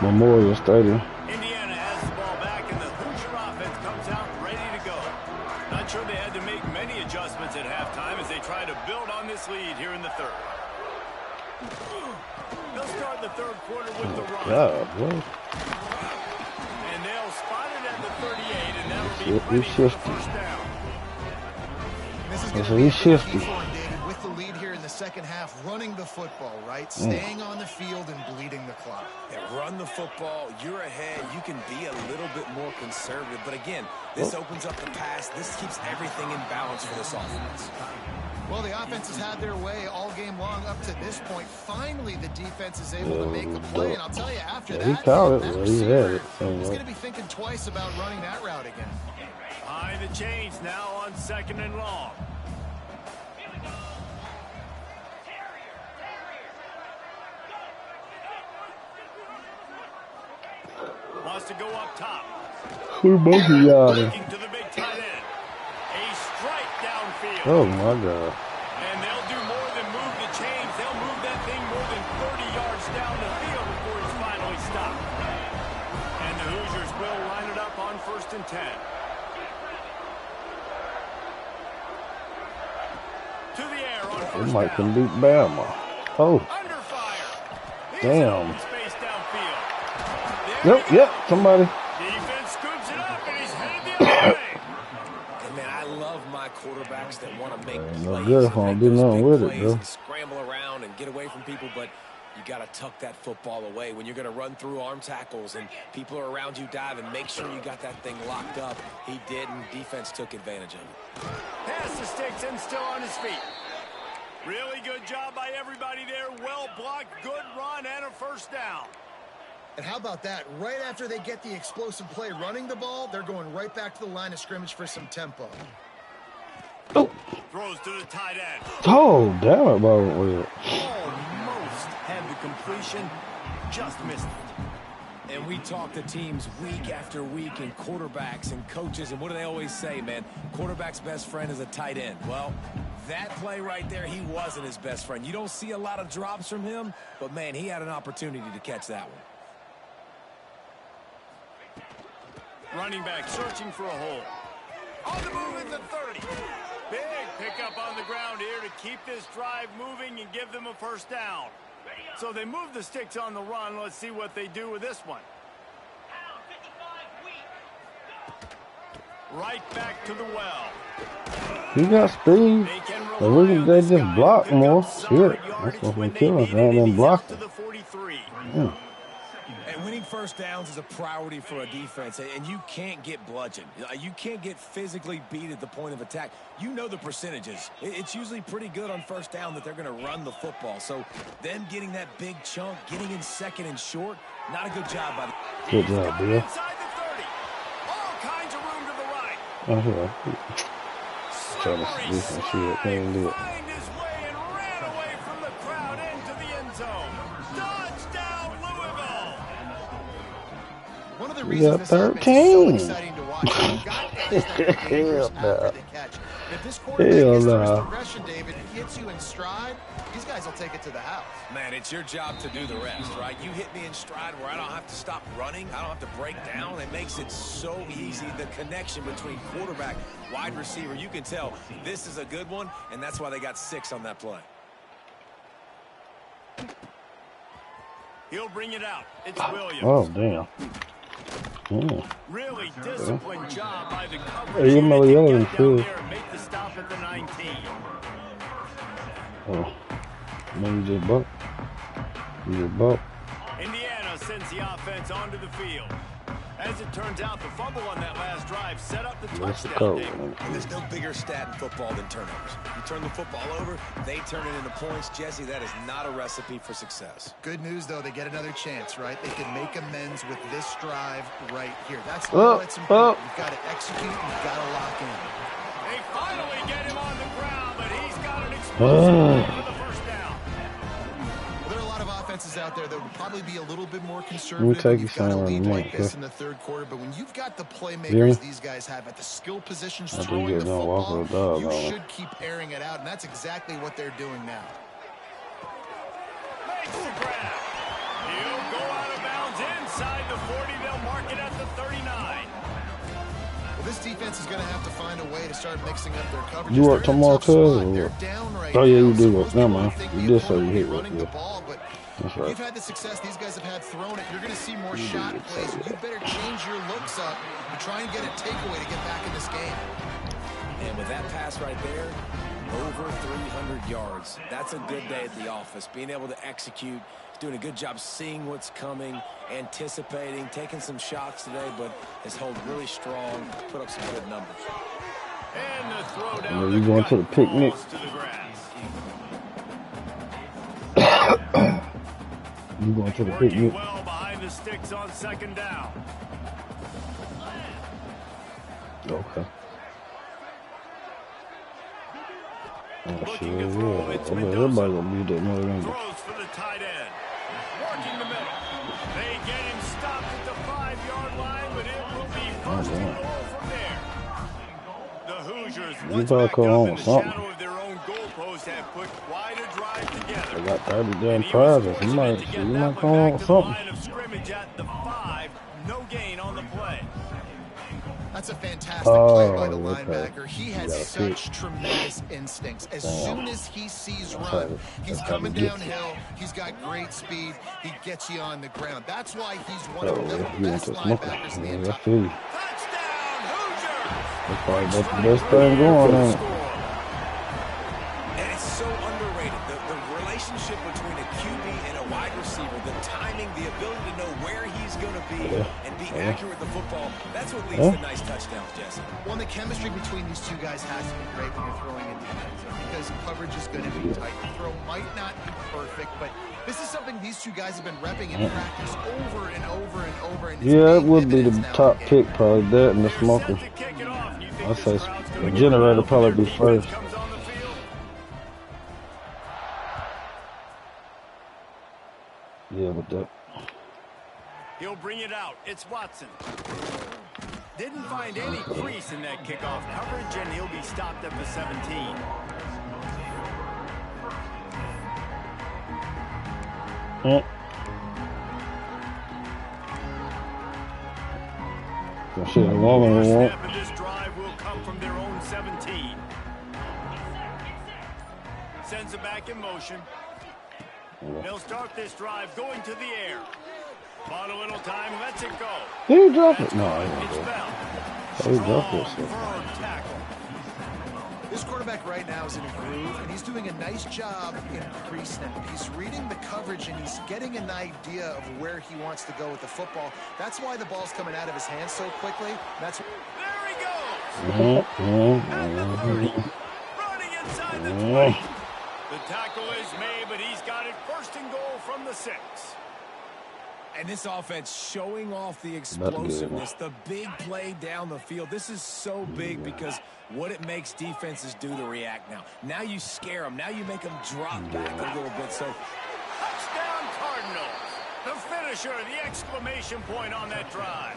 Memorial Stadium. Indiana has the ball back, and the Hoosier offense comes out ready to go. Not sure they had to make many adjustments at halftime as they try to build on this lead here in the third. They'll start the third quarter with the run. And they'll spot it at the 38, and that'll be plenty for the first down. This is going to be shifty, David, with the lead here in the second half, running the football, right? Staying on the field and bleeding the clock. Yeah, run the football. You're ahead. You can be a little bit more conservative. But again, this opens up the pass. This keeps everything in balance for this offense. Well, the offense has had their way all game long up to this point. Finally, the defense is able to make a play. And I'll tell you, after that, he caught that it. He had it. he's going to be thinking twice about running that route again. Behind the chains now on 2nd and long. Wants to go up top. Who monkey yard? Looking to the big tight end. A strike downfield. Oh my God. And they'll do more than move the chains. They'll move that thing more than 30 yards down the field before it's finally stopped. And the Hoosiers will line it up on 1st and 10. To the air on first It might down. can beat Bama. Oh. Under fire. Damn. Space downfield. Yep, somebody. Defense scoops it up, and he's headed the other way. And man, I love my quarterbacks that want to make No plays. good if I don't do nothing with it, though. And scramble around and get away from people, but you got to tuck that football away. When you're going to run through arm tackles and people are around you diving, make sure you got that thing locked up. He did, and defense took advantage of it. Pass the sticks and still on his feet. Really good job by everybody there. Well blocked, good run, and a first down. And how about that? Right after they get the explosive play running the ball, they're going right back to the line of scrimmage for some tempo. Oh. Throws to the tight end. Oh, damn it, bro. Almost had the completion, just missed it. And we talk to teams week after week and quarterbacks and coaches, and what do they always say, man? Quarterback's best friend is a tight end. Well, that play right there, he wasn't his best friend. You don't see a lot of drops from him, but, man, he had an opportunity to catch that one. Running back searching for a hole. On the move at the 30. Big pickup on the ground here to keep this drive moving and give them a first down. So they move the sticks on the run. Let's see what they do with this one. Right back to the well. He got speed. They just block more. Shit. That's what's going to kill us. They ain't blocking. Yeah. And winning first downs is a priority for a defense, and you can't get bludgeoned. You can't get physically beat at the point of attack. You know the percentages. It's usually pretty good on first down that they're going to run the football. So them getting that big chunk, getting in 2nd and short, not a good job by the... Good job, Bill. Inside the 30. All kinds of room to the right. Oh, yeah. Trying to do some shit. Can't do it. Find his way and ran away from the crowd into the end zone. Touchdown, Louisville. One of the We reasons got this offense is 13. so exciting to watch. You've got guys that are dangerous after the catch. If this quarterback gets to his progression, David, hits you in stride, these guys will take it to the house. Man, it's your job to do the rest, right? You hit me in stride where I don't have to stop running. I don't have to break down. It makes it so easy. The connection between quarterback, wide receiver, you can tell this is a good one, and that's why they got 6 on that play. He'll bring it out. It's Williams. Oh, damn. Yeah. Really disciplined job by the coverage. You know the other one, down too. there and make the stop at the 19. Oh. Maybe just buck. You just buck. Indiana sends the offense onto the field. As it turns out, the fumble on that last drive set up the touchdown. And there's no bigger stat in football than turnovers. You turn the football over, they turn it into points. Jesse, that is not a recipe for success. Good news, though. They get another chance, right? They can make amends with this drive right here. That's what's important. You've got to execute. You've got to lock in. They finally get him on the ground, but he's got an explosive for the first down. Well, there are a lot of offenses out there that would probably be a little bit more conservative. You've got a lead like this in the third quarter, but when you've got the playmakers these guys have at the skill positions throwing the football, you should keep airing it out, and that's exactly what they're doing now. Makes the grab. He'll go out of bounds inside the 40. They'll mark it at the 39. This defense is going to have to find a way to start mixing up their coverage. You work tomorrow, cuz? Oh, yeah, you do work. Never mind. You did say you hit work. That's right. You've had the success these guys have had throwing it. You're going to see more shot plays. You better change your looks up and try and get a takeaway to get back in this game. And with that pass right there, over 300 yards. That's a good day at the office. Being able to execute. Doing a good job seeing what's coming, anticipating, taking some shots today, but has held really strong, put up some good numbers. And the throw down. You going to the picnic? You going to the picnic? Well behind the sticks on second down. Okay. Oh, shit, yeah. Everybody gonna be that mother. Throws for the tight end. Working the middle. They get him stopped at the 5-yard line, but it will be first and goal from there. The Hoosiers, once back up in the shadow of their own goalpost, have put quite a drive together. They got 30 damn prizes. You might come on with something. Line of scrimmage at the 5. No gain on the play. That's a fantastic play by the linebacker. He has such tremendous instincts. As soon as he sees run, he's coming downhill. He's got great speed. He gets you on the ground. That's why he's one of the best linebackers in the entire. Touchdown, Hoosiers! That's probably about the best thing going on. And it's so underrated. The relationship between a QB and a wide receiver, the timing, the ability to know where he's going to be and be accurate with the football, that's what leads to nice touchdowns, Jesse. Well, the chemistry between these two guys has to be great when you're throwing into the end zone because coverage is going to be tight. The throw might not be perfect, but this is something these two guys have been repping in practice over and over and over. And yeah, it would be the top pick, probably that and the smoker. I'd say the generator probably be first. Yeah, but that. He'll bring it out. It's Watson. Didn't find any crease in that kickoff coverage, and he'll be stopped at the 17. Oh, shit, snap of this drive will come from their own 17. Sends it back in motion. They'll start this drive going to the air. Bought a little time, lets it go. Did he drop it? No, I didn't. He dropped it. This quarterback right now is in a groove, and he's doing a nice job in pre-snap. He's reading the coverage, and he's getting an idea of where he wants to go with the football. That's why the ball's coming out of his hands so quickly. That's there he goes. At the 30, running inside the 20. The tackle is made, but he's got it first and goal from the 6. And this offense showing off the explosiveness, the big play down the field. This is so big because what it makes defenses do to react now. Now you scare them. Now you make them drop back a little bit. So, touchdown Cardinals. The finisher, the exclamation point on that drive.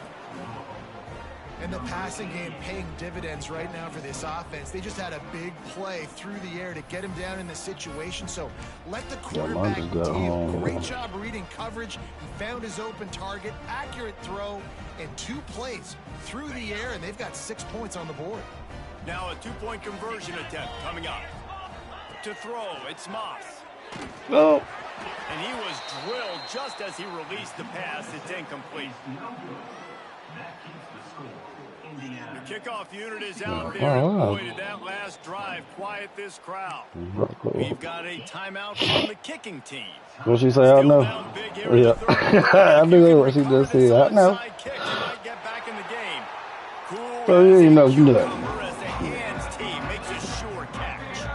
And the passing game paying dividends right now for this offense. They just had a big play through the air to get him down in the situation. So let the quarterback deal. Great job reading coverage. He found his open target, accurate throw, and 2 plays through the air, and they've got 6 points on the board. Now a 2-point conversion attempt coming up. To throw, it's Moss. No. And he was drilled just as he released the pass. It's incomplete. The kickoff unit is out there. Boy, did that last drive quiet this crowd. We've got a timeout from the kicking team. What she say? I know. Yeah. I knew what she just said. I know. So yeah, you know, you do that. As the hands team makes a sure catch.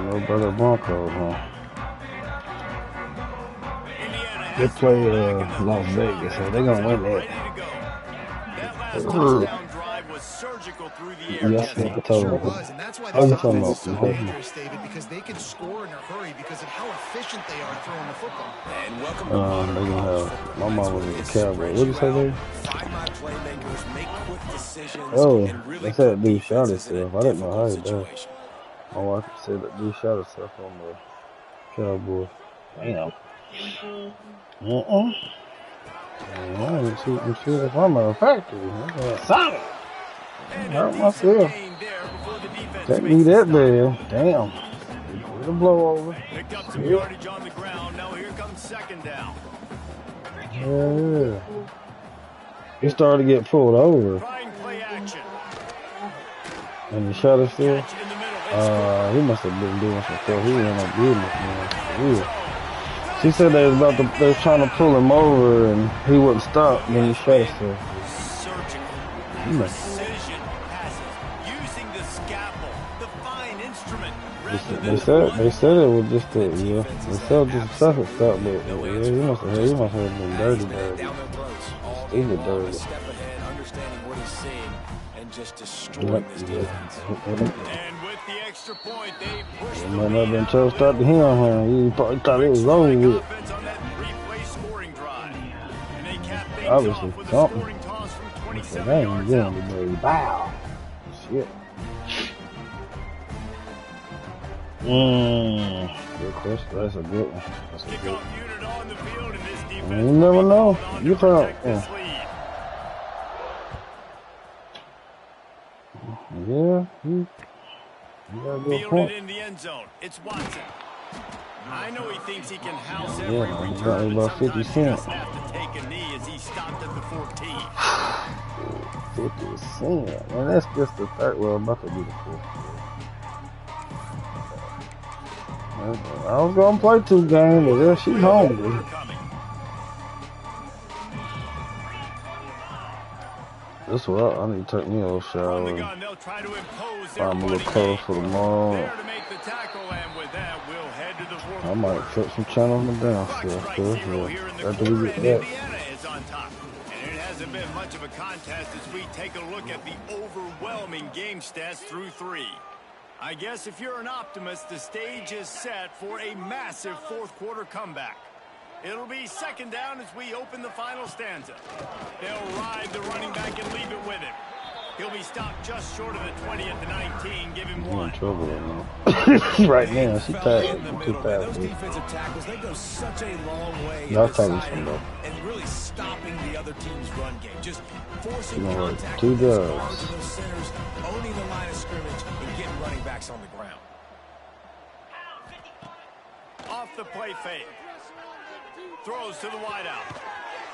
No brother Broncos, huh? They play Las Vegas, so they're gonna win that. That last touchdown drive was surgical through the air. Yes, I told Sure him. was, and that's why Oh, this you talking offense about? is so dangerous, David, because they can score in a hurry because of how efficient they are throwing the football. And welcome to modern They gonna college have football. my mom was a cowboy. Spread What you you say out, there? find my playmakers, make quick decisions, Oh, and really they said put dude shot defenses in a himself. I didn't know how difficult he died. situation. My wife said that dude shot himself on the cowboy. Damn. I ain't shooting shit if I'm a factory. I'm solid. I hurt myself. Take me that bad. Damn. With a blow over. Picked up some yardage on the ground. Now here comes second down. Yeah. He started to get pulled over. Trying play action. And he shot himself. Catch in the middle. He must have been doing some stuff. He ain't no business, man. For real. She said they was trying to pull him over and he wouldn't stop. And then he shot himself. Surgical precision passes using the scalpel, the fine instrument. They said it was just a they said just a traffic stop, but yeah, he must have been dirty. Stupid dirty. Understanding what he's seeing and just destroying this defense. And with the extra point, they pushed the might not have been tough start to him, huh? He probably thought it was over with. Obviously, something. They ain't doing today. Bow. Shit. Good question. That's a good one. That's a good one. You never know. You probably. Yeah. You got a good point. In the end zone. It's Watson. I know he thinks he can house every he's got about 50 cents. Have to take a knee as he stopped at the 14. 50 cents. Man, that's just the third. Well, about to be the fourth. I was gonna play 2 games, but yeah, she's hungry. That's what I need to take me a little shower. Find me a little color for tomorrow. I might flip some channels on the downstairs, after we get that. Is on top. And it hasn't been much of a contest as we take a look at the overwhelming game stats through 3. I guess if you're an optimist, the stage is set for a massive fourth quarter comeback. It'll be second down as we open the final stanza. They'll ride the running back and leave it with him. He'll be stopped just short of the 20 at the 19. Give him 1. In trouble right now. Right now, she tired. Too fast. Those defensive tackles, they go such a long way. Y'all talking some though. And really stopping the other team's run game. Just forcing contact. 2 Those jobs. centers owning the line of scrimmage and getting running backs on the ground. Off the play fake. Throws to the wideout.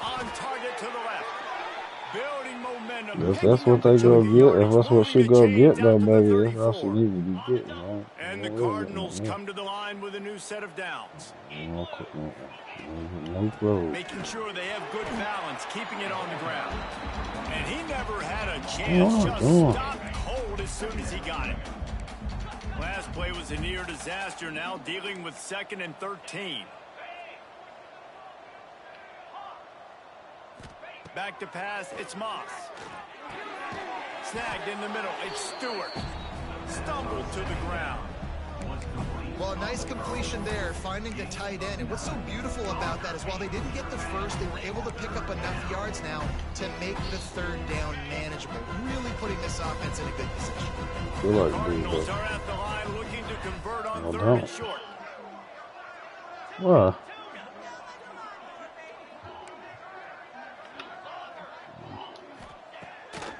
On target to the left. Building momentum. That's what they go get. If that's what she go get, though, baby, that's all she needs to be getting, right? And the Cardinals come to the line with a new set of downs. Making sure they have good balance, keeping it on the ground. And he never had a chance. Just stopped cold as soon as he got it. Last play was a near disaster. Now dealing with 2nd and 13. Back to pass, it's Moss. Snagged in the middle, it's Stewart. Stumbled to the ground. Well, a nice completion there, finding the tight end. And what's so beautiful about that is while they didn't get the first, they were able to pick up enough yards now to make the 3rd down manageable. Really putting this offense in a good position. Cardinals are at the line looking to convert on 3rd and short. What?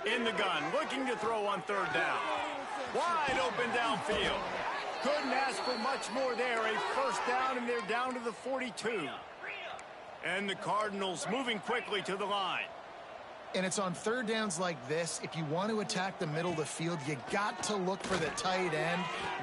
In the gun, looking to throw on 3rd down. Wide open downfield. Couldn't ask for much more there. A 1st down, and they're down to the 42. And the Cardinals moving quickly to the line. And it's on third downs like this. If you want to attack the middle of the field, you got to look for the tight end.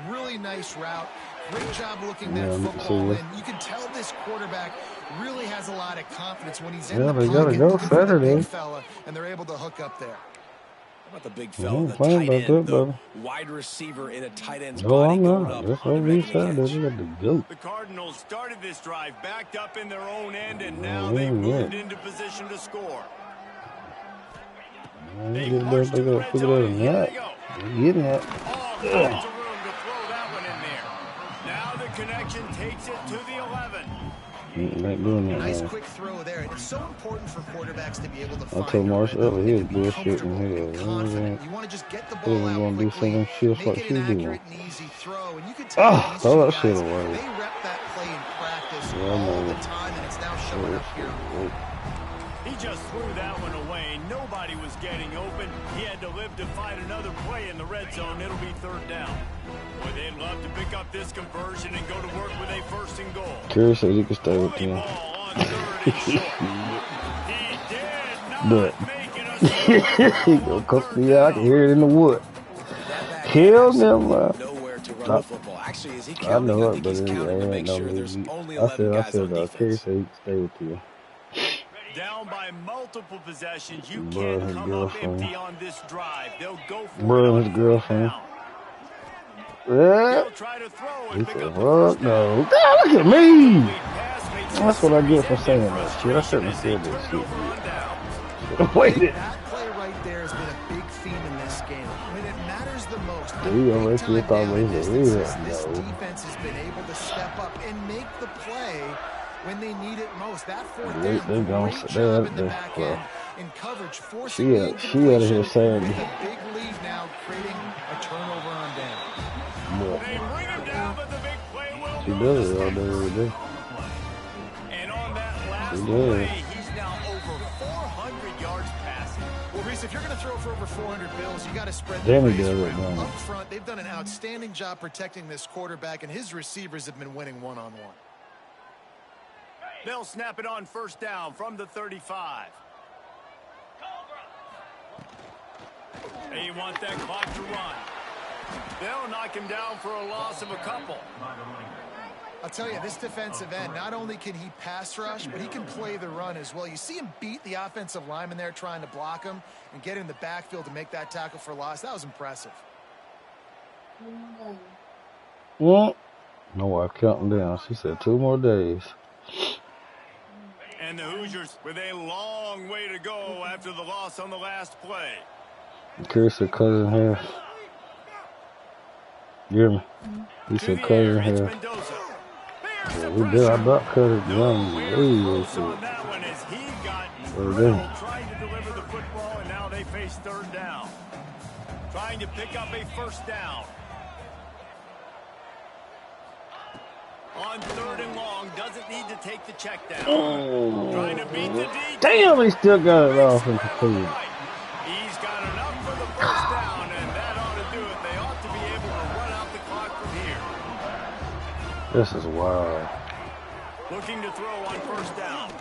Really nice route. Great job looking that football in. You can tell this quarterback really has a lot of confidence when he's in the pocket. Gotta go Saturday. Big fella, and they're able to hook up there. How about the big fella, the tight end, the wide receiver in a tight end's body going up? That's what we said. They got the goat. The Cardinals started this drive backed up in their own end, and now they've moved into position to score. They march to the red zone, and here they go. Getting it. All kinds of room to throw that one in there. Now the connection takes it to the 11. Nice quick throw there. It's so important for quarterbacks to be able to find. I told Marsh earlier he was bullshitting here. You want to just get the ball out gonna do some shit like she do. Oh, throw that shit away. They rep that play in practice all the time, and it's now showing up here. He just threw that one away. Nobody was getting open. He had to live to find another play in the red zone. It'll be third down. Boy, they'd love to pick up this conversion and go to work with a first and goal. Curious said you can stay with him. But he gonna cook me out. I can hear it in the wood. Kill them. I know it, but it ain't no reason. I said, Curious said he can stay with you. Down by multiple possessions, you can't come up empty on this drive. They'll go for Bro, his girlfriend. Yeah. He said, fuck no. God, look at me. That's what I get for saying that shit. I shouldn't have said that shit. Wait. That play right there has been a big theme in this game. When it matters the most, this defense has been able to step up and make the play when they need it most. That fourth down, great job in the back end in coverage, forcing the she out of here saying with a big lead now, creating a turnover on down. They bring him down, but the big play will she does it all day, every day. And on that last play, he's now over 400 yards passing. Well, Reese, if you're going to throw for over 400 bills, you got to spread the Danny praise does it, around. man. Up front, they've done an outstanding job protecting this quarterback, and his receivers have been winning one-on-one. They'll snap it on first down from the 35. They want that clock to run. They'll knock him down for a loss of a couple. I'll tell you, this defensive end, not only can he pass rush, but he can play the run as well. You see him beat the offensive lineman there trying to block him and get in the backfield to make that tackle for loss. That was impressive. Well, my wife counting down. She said 2 more days. And the Hoosiers with a long way to go after the loss on the last play. Chris said cousin here. You hear me? He said cousin here. Yeah, we did. I about cut it young. Trying to deliver the football, and now they face third down. Trying to pick up a first down. On third and long, doesn't need to take the check down. Trying to beat the D. Damn, he still got it off and completed. He's got enough for the first down, and that ought to do it. They ought to be able to run out the clock from here. This is wild. Looking to throw on first down.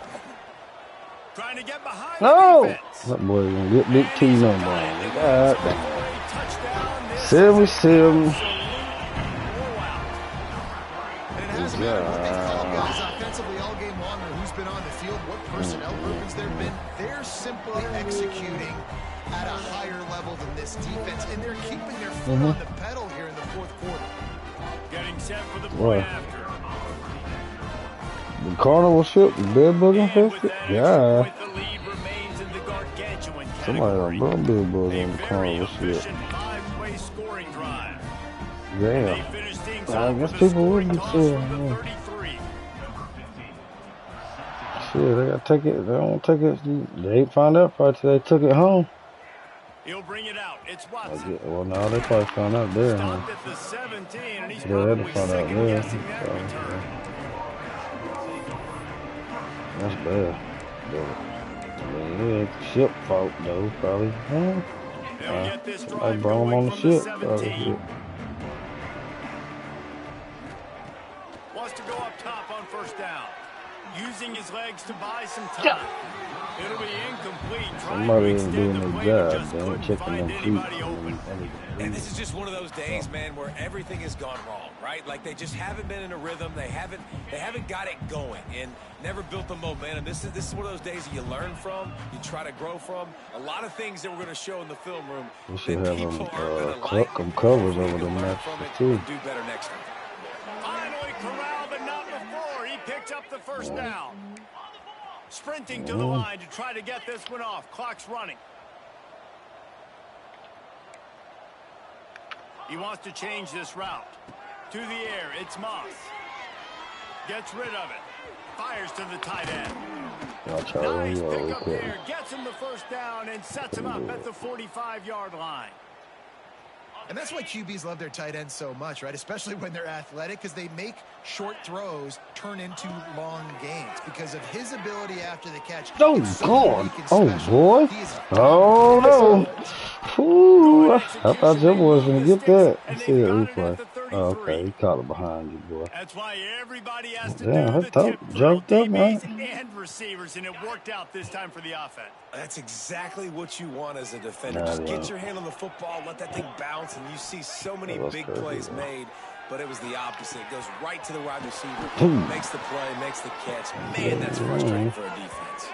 Trying to get behind no! The defense. That boy gonna get Big T number. God damn. 77. Offensively all game long, or who's been on the field, what personnel groupings there have been. They're simply executing at a higher level than this defense, and they're keeping their foot on the pedal here in the fourth quarter. Getting set for the point after. The carnival ship, the bed bugging fest? Yeah. Somebody on bed bug on the carnival ship. Yeah. I guess people would be saying, shit, they gotta take it. They don't take it. They ain't found out probably till they took it home. He'll bring it out. It's Watson. Well, now they probably found out there. Stopped at the 17, and he's they had to find out there. That's bad. But, I mean, yeah, ship fault though, probably. Somebody brought them on the ship. Probably. Wants to go up top on first down. using his legs to buy some time. It'll be incomplete. Somebody ain't doing their job. They ain't checking them feet. And this is just one of those days, man, where everything has gone wrong, right? Like they just haven't been in a rhythm. They haven't got it going and never built the momentum. This is one of those days that you learn from, you try to grow from. A lot of things that we're going to show in the film room. We should have them covers over the matches too. Do better next time. Finally corralled, but not before. He picked up the first down. Sprinting to the line to try to get this one off. Clock's running. He wants to change this route. To the air, it's Moss. Gets rid of it. Fires to the tight end. Nice pick up there. Gets him the first down and sets him up at the 45-yard line. And that's why QBs love their tight ends so much, right? Especially when they're athletic, because they make short throws turn into long gains because of his ability after the catch. Oh, God. Oh, boy. Oh, no. Ooh, I thought your boy was going to get that. I see a replay. Oh, okay. He caught it behind you, boy. That's why everybody has to do the tip jumped up, man. And receivers, and it worked out this time for the offense. That's exactly what you want as a defender. Just get your hand on the football, let that thing bounce, and you see so many big plays made. But it was the opposite. It goes right to the wide receiver, makes the play, makes the catch. Man, that's frustrating for a defense.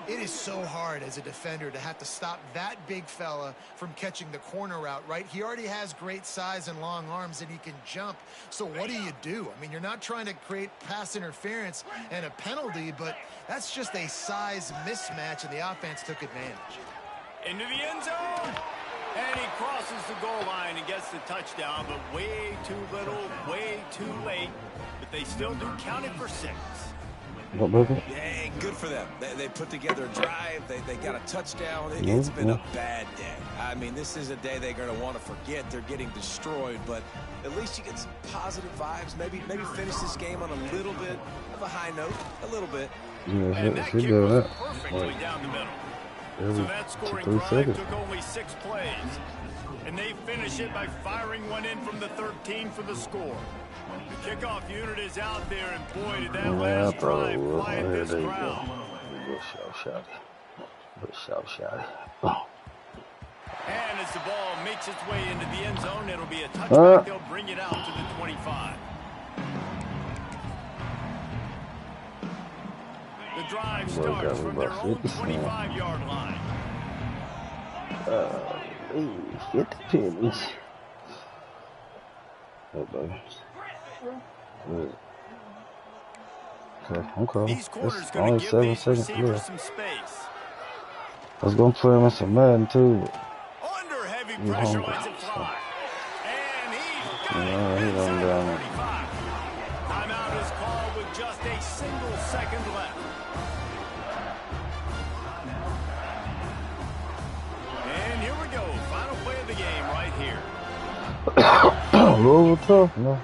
It is so hard as a defender to have to stop that big fella from catching the corner route, right? He already has great size and long arms, and he can jump. So what do? I mean, you're not trying to create pass interference and a penalty, but that's just a size mismatch, and the offense took advantage. Into the end zone. And he crosses the goal line and gets the touchdown, but way too little, way too late. But they still do count it for 6. Yeah, good for them. They put together a drive. They got a touchdown. It's been a bad day. I mean, this is a day they're going to want to forget. They're getting destroyed, but at least you get some positive vibes. Maybe finish this game on a little bit of a high note, a little bit. Yeah, and that kick was perfectly down the middle. So that scoring drive took only 6 plays. And they finish it by firing one in from the 13 for the score. The kickoff unit is out there, and boy, did that last drive quiet this crowd. And as the ball makes its way into the end zone, it'll be a touchback. They'll bring it out to the 25. The drive starts from their own 25-yard line. Get the pennies. Okay. These corners It's going only to give 7 these seconds receivers left. some space. I was gonna play him in some Madden too. Under heavy pressure, lets it fly. And he's got he it done inside done the it. 35. Timeout is called with just a single second left. And here we go. Final play of the game right here. Louisville tough, no.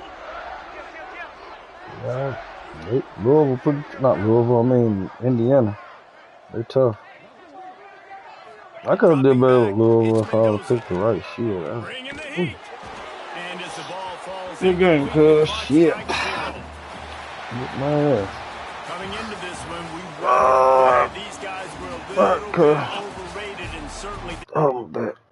Yeah, Louisville not Louisville, I mean Indiana. They're tough. I could have did better with Louisville if I would have picked the right shit. Good game, cuz. Shit. Get my ass. Coming into this one, we were these guys were a little bit overrated and certainly. Oh, that.